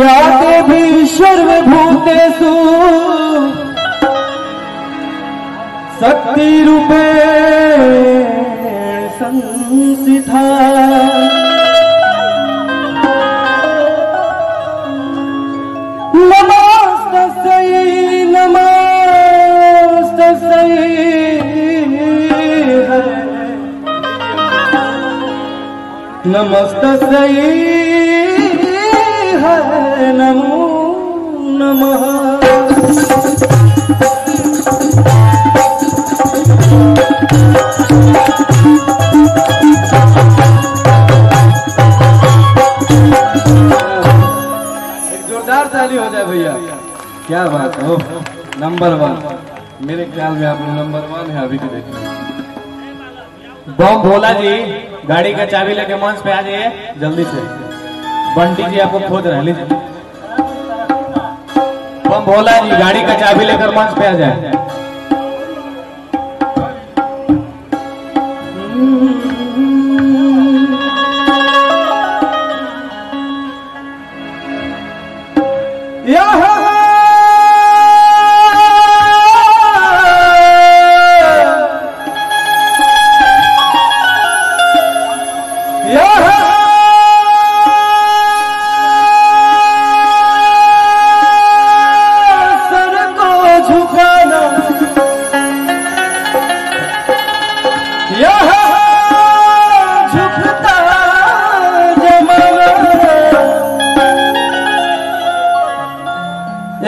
या देवी सर्वभूतेषु शक्तिरूपेण संस्थिता नमस्तस्यै नमस्तस्यै नमो नमः। एक जोरदार ताली हो जाए भैया, क्या बात हो। नंबर 1 मेरे ख्याल में आप नंबर 1 है अभी के डेट में। बम भोला जी गाड़ी का चाबी लेके मंच पे आ जाइए जल्दी से। बंटी जी आपको खोज रहे हैं। बम भोला जी गाड़ी का चाबी लेकर मंच पे आ जाए।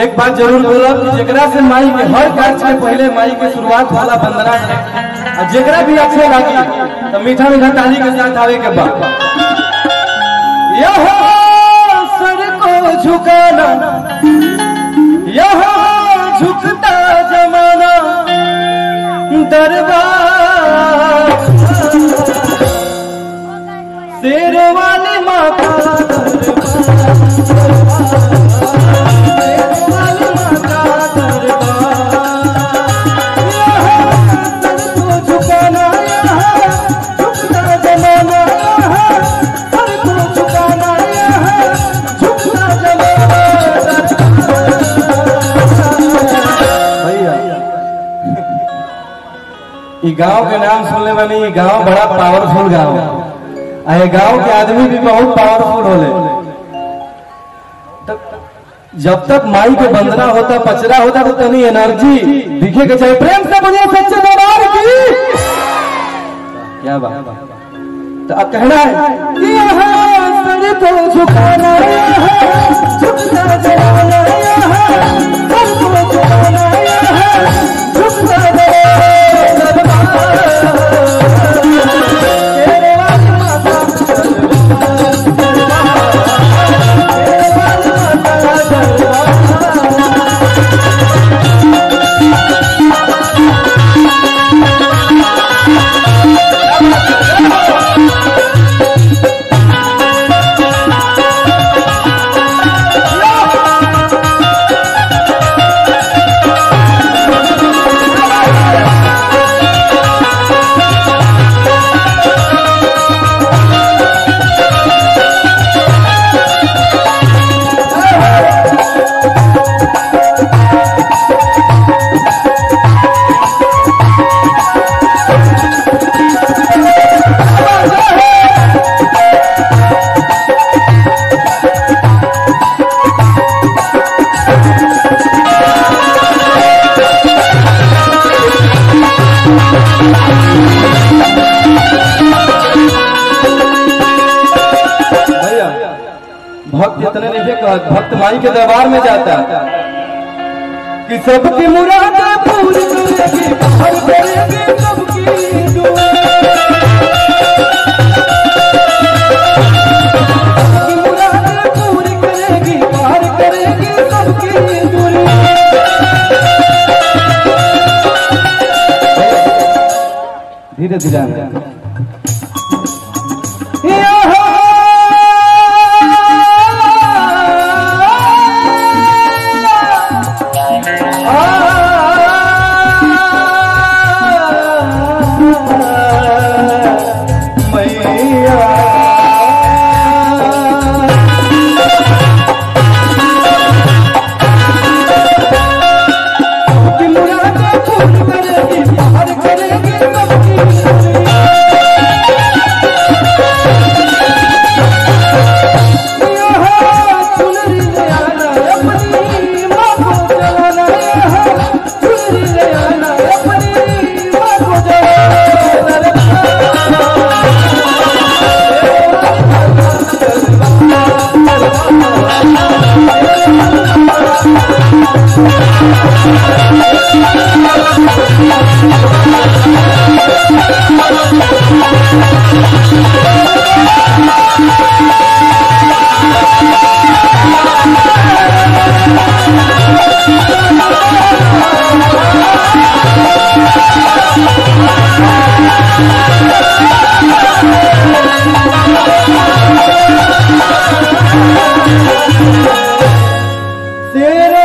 एक बात जरूर बोला कि जेकरा से माई के हर कार्य से पहले माई के शुरुआत वाला वंदना है, और जेकरा भी अच्छे लगी तो मीठा मीठा ताली के साथ आवे के बाद यह सर को झुकाना, यह झुकता जमाना दरबार शेर वाली माता गांव के नाम सुनने वाली ये गांव बड़ा पावरफुल गांव है। ये गांव के आदमी भी बहुत पावरफुल होले। जब तक माई के वंदना होता पचरा होता तो तनी एनर्जी दिखे के चाहिए। प्रेम से बोलिए सच्चे दरबार की क्या बात। तो अब कहना है कि यहाँ सर को झुकाना, झुकना जमाना, सर को झुकाना, झुकना भक्त इतने नहीं कहा, भक्त माई के दरबार में जाता कि सबकी मुरादें पूरी करेगी, हर करेगी सबकी दुआ। सबकी मुरादें पूरी करेगी, हर करेगी सबकी दुआ। धीरे धीरे तेरा